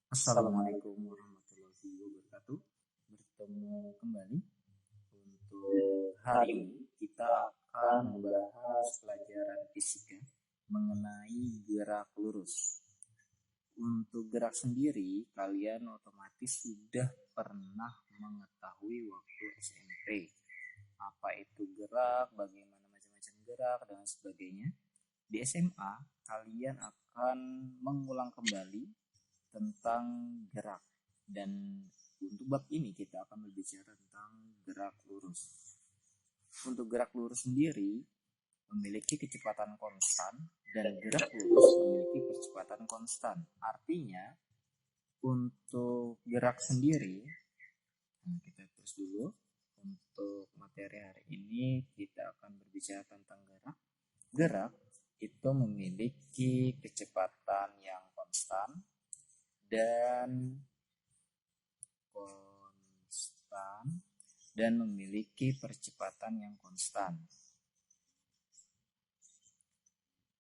Assalamualaikum warahmatullahi wabarakatuh. Bertemu kembali untuk hari ini kita akan membahas pelajaran fisika mengenai gerak lurus. Untuk gerak sendiri, kalian otomatis sudah pernah mengetahui waktu SMP. Apa itu gerak, bagaimana macam-macam gerak, dan sebagainya. Di SMA, kalian akan mengulang kembali tentang gerak, dan untuk bab ini kita akan berbicara tentang gerak lurus. Untuk gerak lurus sendiri memiliki kecepatan konstan dan gerak lurus memiliki percepatan konstan. Artinya untuk gerak sendiri, kita terus dulu. Untuk materi hari ini kita akan berbicara tentang gerak. Gerak itu memiliki kecepatan yang konstan dan memiliki percepatan yang konstan.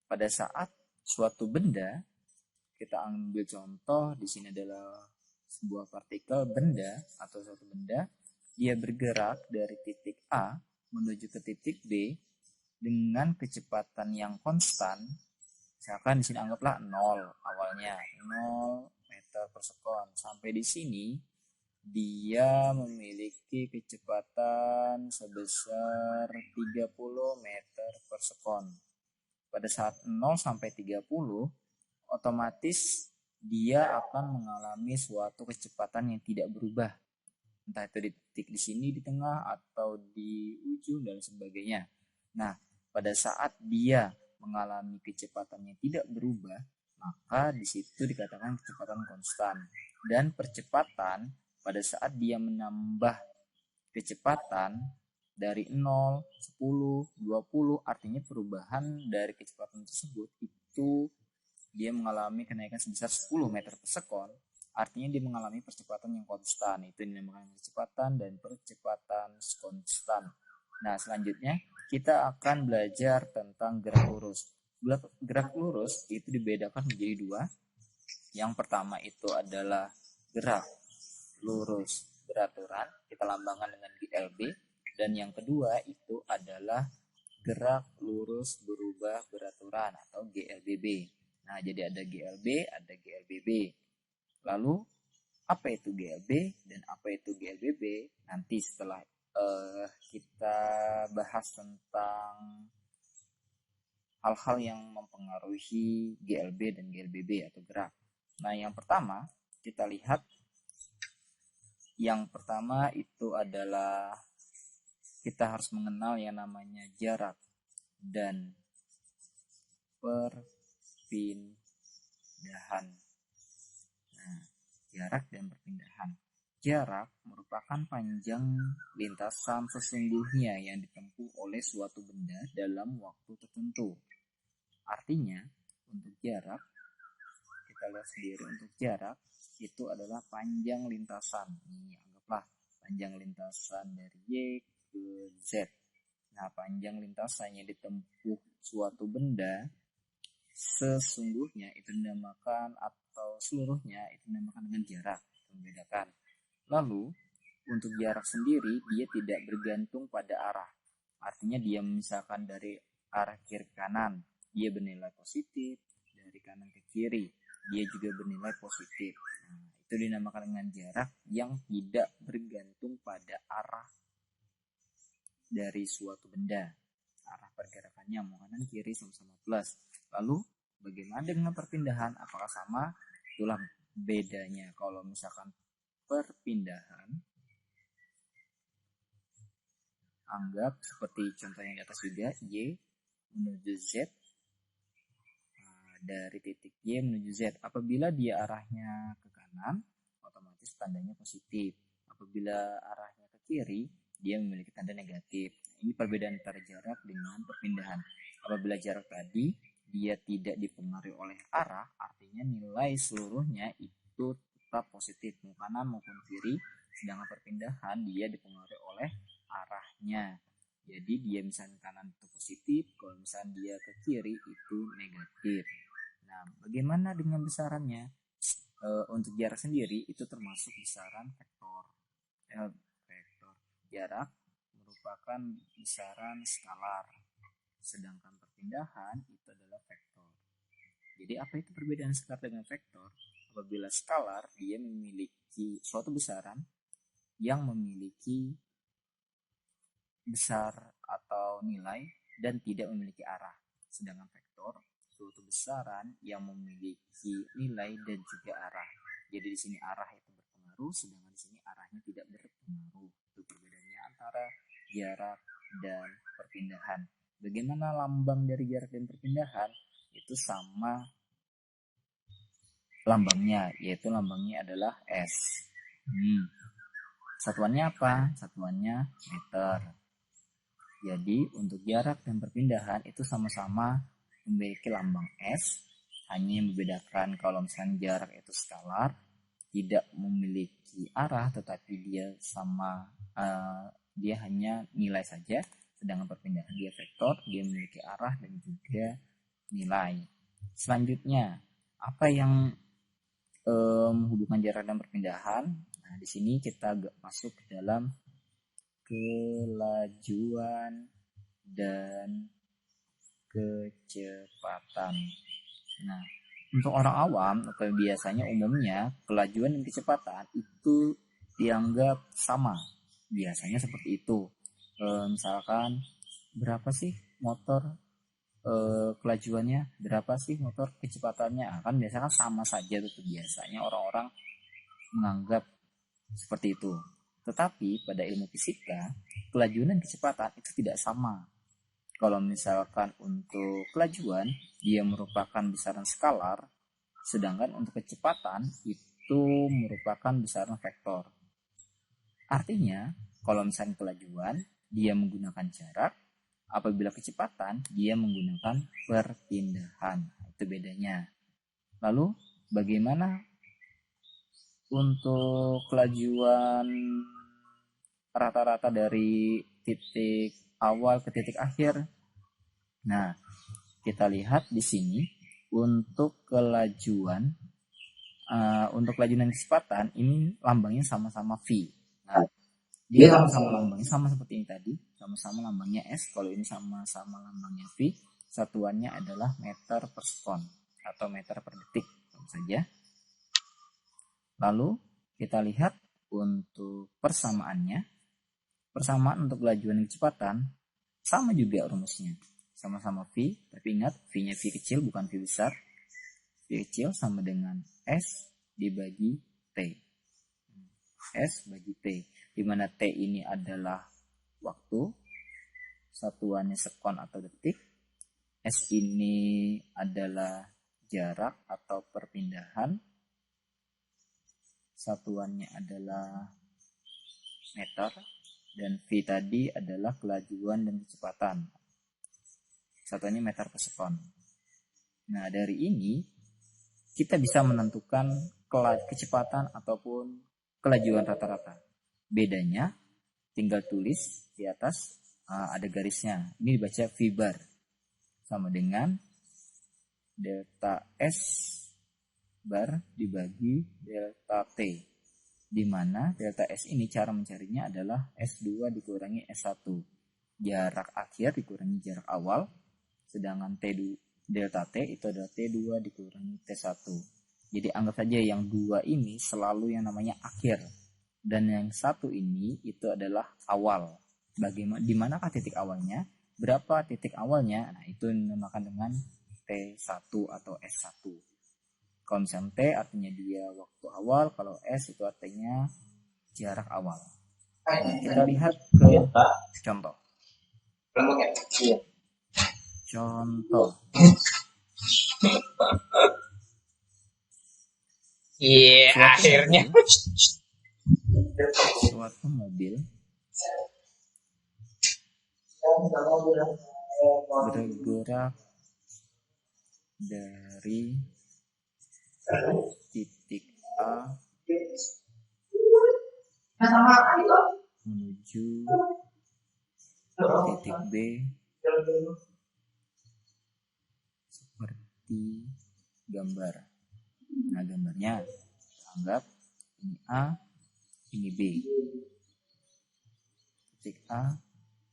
Pada saat suatu benda, kita ambil contoh di sini adalah sebuah partikel benda atau suatu benda, dia bergerak dari titik A menuju ke titik B dengan kecepatan yang konstan. Misalkan di sini anggaplah 0 awalnya, 0 meter per sekon. Sampai di sini dia memiliki kecepatan sebesar 30 meter per sekon. Pada saat 0 sampai 30, otomatis dia akan mengalami suatu kecepatan yang tidak berubah. Entah itu di titik di sini di tengah atau di ujung dan sebagainya. Nah, pada saat dia mengalami kecepatan yang tidak berubah, maka di situ dikatakan kecepatan konstan. Dan percepatan pada saat dia menambah kecepatan dari 0, 10, 20, artinya perubahan dari kecepatan tersebut itu dia mengalami kenaikan sebesar 10 meter per sekon, artinya dia mengalami percepatan yang konstan. Itu dinamakan kecepatan dan percepatan konstan. Nah, selanjutnya kita akan belajar tentang gerak lurus. Gerak lurus itu dibedakan menjadi dua. Yang pertama itu adalah gerak lurus beraturan, kita lambangkan dengan GLB. Dan yang kedua itu adalah gerak lurus berubah beraturan atau GLBB. Nah, jadi ada GLB, ada GLBB. Lalu, apa itu GLB dan apa itu GLBB? Nanti setelah kita bahas tentang hal-hal yang mempengaruhi GLB dan GLBB atau gerak. Nah, yang pertama kita lihat, yang pertama itu adalah kita harus mengenal yang namanya jarak dan perpindahan. Nah, jarak dan perpindahan. Jarak merupakan panjang lintasan sesungguhnya yang ditempuh oleh suatu benda dalam waktu tertentu. Artinya, untuk jarak, kita lihat sendiri, untuk jarak itu adalah panjang lintasan. Ini anggaplah panjang lintasan dari Y ke Z. Nah, panjang lintasan yang ditempuh suatu benda sesungguhnya itu dinamakan, atau seluruhnya itu dinamakan dengan jarak. Membedakan. Lalu, untuk jarak sendiri dia tidak bergantung pada arah. Artinya dia misalkan dari arah kiri ke kanan, dia bernilai positif, dari kanan ke kiri, dia juga bernilai positif. Nah, itu dinamakan dengan jarak yang tidak bergantung pada arah dari suatu benda. Arah pergerakannya mau kanan kiri sama-sama plus. Lalu bagaimana dengan perpindahan? Apakah sama? Itulah bedanya. Kalau misalkan perpindahan, anggap seperti contoh yang di atas juga, Y menuju Z, dari titik Y menuju Z. Apabila dia arahnya ke kanan, otomatis tandanya positif. Apabila arahnya ke kiri, dia memiliki tanda negatif. Ini perbedaan antara jarak dengan perpindahan. Apabila jarak tadi dia tidak dipengaruhi oleh arah, artinya nilai seluruhnya itu tetap positif, mau kanan maupun kiri. Sedangkan perpindahan dia dipengaruhi oleh arahnya. Jadi dia misalnya kanan itu positif, kalau misalnya dia ke kiri itu negatif. Nah, bagaimana dengan besarannya? untuk jarak sendiri itu termasuk besaran vektor. Vektor jarak merupakan besaran skalar, sedangkan perpindahan itu adalah vektor. Jadi apa itu perbedaan skalar dengan vektor? Apabila skalar dia memiliki suatu besaran yang memiliki besar atau nilai dan tidak memiliki arah, sedangkan vektor suatu besaran yang memiliki nilai dan juga arah. Jadi di sini arah itu berpengaruh, sedangkan di sini arahnya tidak berpengaruh. Itu perbedaannya antara jarak dan perpindahan. Bagaimana lambang dari jarak dan perpindahan? Itu sama lambangnya, yaitu lambangnya adalah S. Satuannya apa? Satuannya meter. Jadi untuk jarak dan perpindahan itu sama-sama memiliki lambang S, hanya yang membedakan kalau misalnya jarak itu skalar, tidak memiliki arah, tetapi dia sama, dia hanya nilai saja, sedangkan perpindahan dia vektor, dia memiliki arah dan juga nilai. Selanjutnya, apa yang hubungan jarak dan perpindahan? Nah, di sini kita masuk ke dalam kelajuan dan kecepatan. Nah, untuk orang awam, biasanya umumnya kelajuan dan kecepatan itu dianggap sama. Biasanya seperti itu. Misalkan berapa sih motor kelajuannya, berapa sih motor kecepatannya? Kan biasanya sama saja tuh biasanya orang-orang menganggap seperti itu. Tetapi pada ilmu fisika, kelajuan dan kecepatan itu tidak sama. Kalau misalkan untuk kelajuan, dia merupakan besaran skalar, sedangkan untuk kecepatan itu merupakan besaran vektor. Artinya, kalau misalnya kelajuan, dia menggunakan jarak, apabila kecepatan, dia menggunakan perpindahan. Itu bedanya. Lalu, bagaimana untuk kelajuan rata-rata dari titik awal ke titik akhir? Nah, kita lihat di sini untuk kelajuan dan kecepatan ini lambangnya sama-sama V. Nah, dia sama-sama lambangnya sama seperti ini tadi, sama-sama lambangnya S. Kalau ini sama-sama lambangnya V, satuannya adalah meter per sekon atau meter per detik saja. Lalu kita lihat untuk persamaannya. Persamaan untuk kelajuan dan kecepatan sama juga rumusnya, sama-sama V, tapi ingat V-nya V kecil bukan V besar. V kecil sama dengan S dibagi T. S bagi T, di mana T ini adalah waktu, satuannya sekon atau detik. S ini adalah jarak atau perpindahan, satuannya adalah meter. Dan V tadi adalah kelajuan dan kecepatan, satuannya meter per sekon. Nah, dari ini kita bisa menentukan kecepatan ataupun kelajuan rata-rata. Bedanya tinggal tulis di atas, ada garisnya. Ini dibaca V bar sama dengan delta S bar dibagi delta T, di mana delta S ini cara mencarinya adalah S2 dikurangi S1, jarak akhir dikurangi jarak awal, sedangkan delta T itu adalah T2 dikurangi T1. Jadi anggap saja yang dua ini selalu yang namanya akhir, dan yang satu ini itu adalah awal. Di manakah titik awalnya? Berapa titik awalnya? Nah, itu dinamakan dengan T1 atau S1. Kalau misalnya T artinya dia waktu awal, kalau S itu artinya jarak awal. Nah, kita lihat ke contoh. Contoh. Akhirnya. Suatu mobil bergerak dari titik A menuju titik B seperti gambar. Nah, gambarnya Anggap ini A, ini B. Titik A,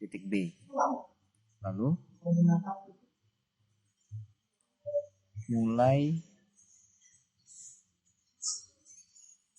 titik B. Lalu mulai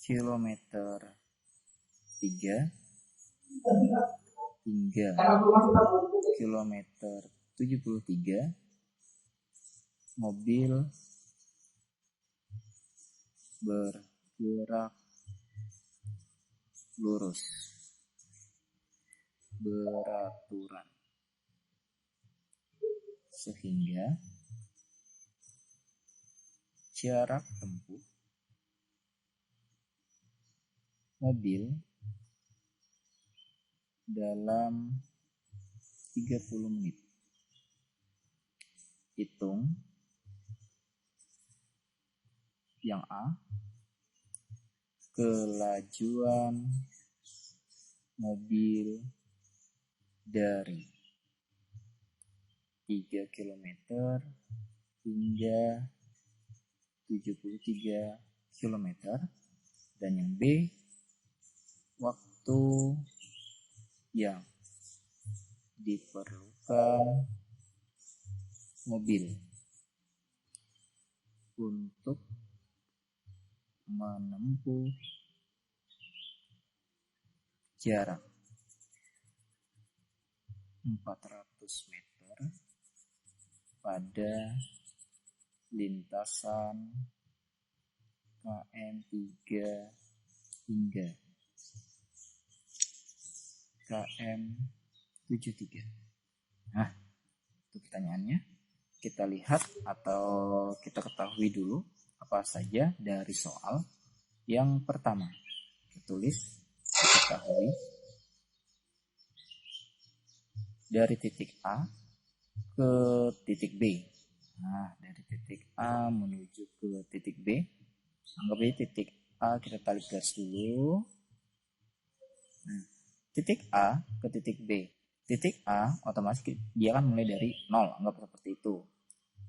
kilometer 3 hingga kilometer 73 mobil bergerak lurus beraturan sehingga jarak tempuh mobil dalam 30 menit. Hitung yang A, kelajuan mobil dari 3 km hingga 73 km, dan yang B, waktu yang diperlukan mobil untuk menempuh jarak 400 meter pada lintasan KM 3 hingga KM 73. Nah, itu pertanyaannya. Kita lihat atau kita ketahui dulu apa saja dari soal yang pertama. Kita tulis, ketahui dari titik A ke titik B. Nah, dari titik A menuju ke titik B. Anggap aja titik A kita tarik garis dulu. Nah, titik A ke titik B. Titik A otomatis dia kan mulai dari 0, anggap seperti itu.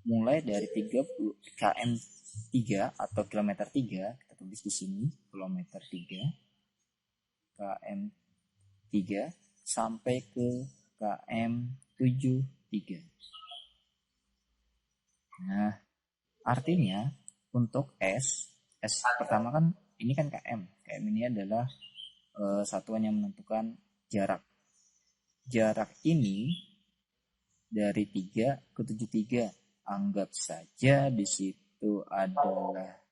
Mulai dari 30 km 3 atau kilometer 3, kita tulis di sini kilometer 3, km 3 sampai ke km 73. Nah, artinya untuk S pertama kan ini kan km ini adalah satuan yang menentukan jarak. Jarak ini dari 3 ke 73. Anggap saja di situ adalah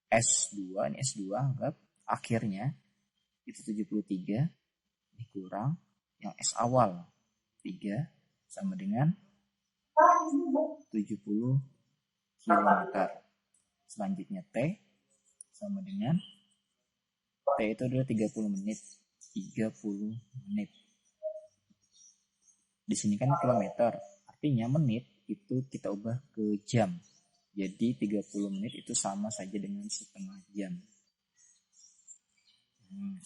S2, ini S2, anggap akhirnya itu 73 dikurang yang S awal 3 sama dengan 70 km. Selanjutnya T sama dengan T itu adalah 30 menit. 30 menit. Di sini kan kilometer, artinya menit itu kita ubah ke jam. Jadi 30 menit itu sama saja dengan setengah jam.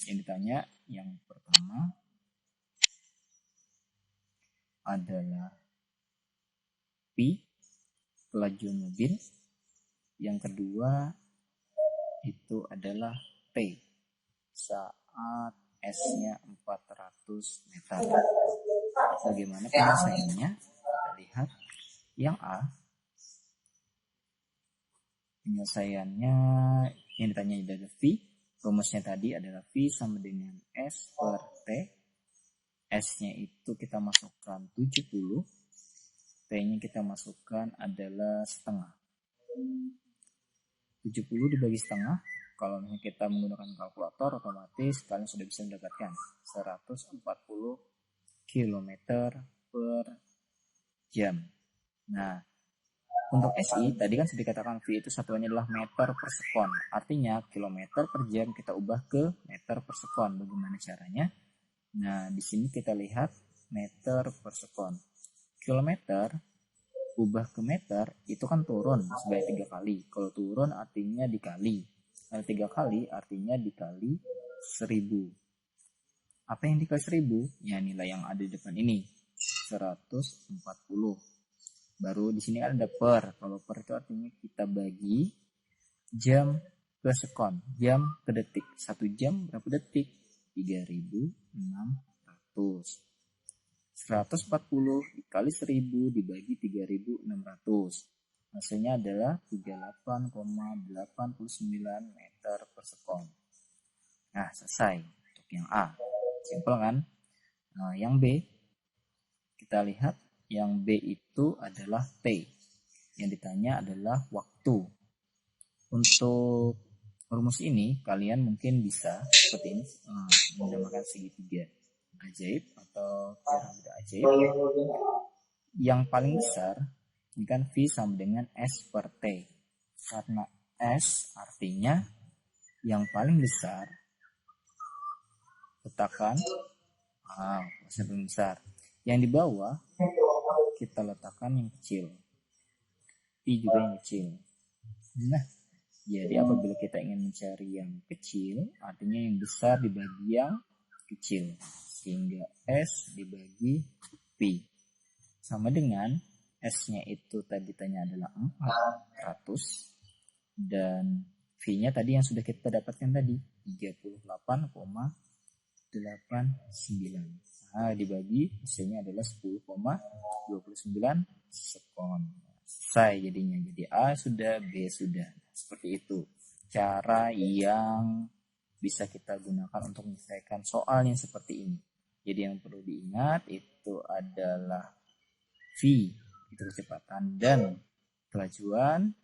Yang ditanya yang pertama adalah P, kelajuan mobil. Yang kedua itu adalah T, saat S-nya 400 meter. Bagaimana penyelesaiannya? Kita lihat yang A. Penyelesaiannya yang ditanya adalah V. Rumusnya tadi adalah V sama dengan S per T. S-nya itu kita masukkan 70. T-nya kita masukkan adalah setengah. 70 dibagi setengah. Kalau misalnya kita menggunakan kalkulator, otomatis kalian sudah bisa mendapatkan 140 km per jam. Nah, untuk SI tadi kan sudah dikatakan V itu satuannya adalah meter per sekon. Artinya kilometer per jam kita ubah ke meter per sekon. Bagaimana caranya? Nah, di sini kita lihat meter per sekon. Kilometer ubah ke meter itu kan turun sebanyak 3 kali. Kalau turun artinya dikali. Kalau 3 kali artinya dikali 1000. Apa yang dikali 1000? Ya nilai yang ada di depan ini. 140. Baru di sini ada per. Kalau per itu artinya kita bagi jam per sekon, jam ke detik. 1 jam berapa detik? 3.600. 140 dikali 1000 dibagi 3.600. Hasilnya adalah 38,89 meter per sekon. Nah, selesai untuk yang A. Simpel kan? Nah, yang B, kita lihat yang B itu adalah T. Yang ditanya adalah waktu. Untuk rumus ini, kalian mungkin bisa seperti ini, menambahkan segitiga ajaib atau piramida ajaib. Yang paling besar, ini kan V sama dengan S per T. Karena S artinya yang paling besar, letakkan yang paling besar. Yang di bawah, kita letakkan yang kecil. I juga yang kecil. Nah, jadi apabila kita ingin mencari yang kecil, artinya yang besar dibagi yang kecil. Sehingga S dibagi P. Sama dengan S-nya itu tadi tanya adalah 400. Dan V-nya tadi yang sudah kita dapatkan tadi, 38,89. Nah, dibagi hasilnya adalah 10,29 sekon. Selesai jadinya. Jadi A sudah, B sudah. Seperti itu cara yang bisa kita gunakan untuk menyelesaikan soal yang seperti ini. Jadi yang perlu diingat itu adalah V itu kecepatan dan kelajuan,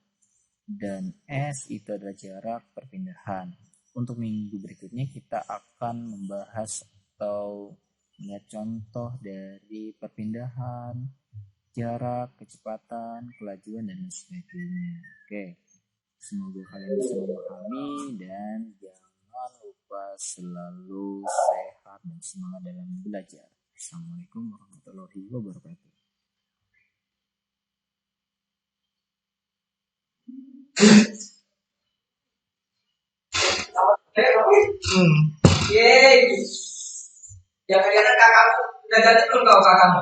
dan S itu adalah jarak perpindahan. Untuk minggu berikutnya kita akan membahas atau melihat contoh dari perpindahan, jarak, kecepatan, kelajuan, dan sebagainya. Oke, semoga kalian bisa memahami dan jangan lupa selalu sehat dan semangat dalam belajar. Assalamualaikum warahmatullahi wabarakatuh. Yeay. Jangan lihat kakakmu. Udah jadi belum kau kakakmu?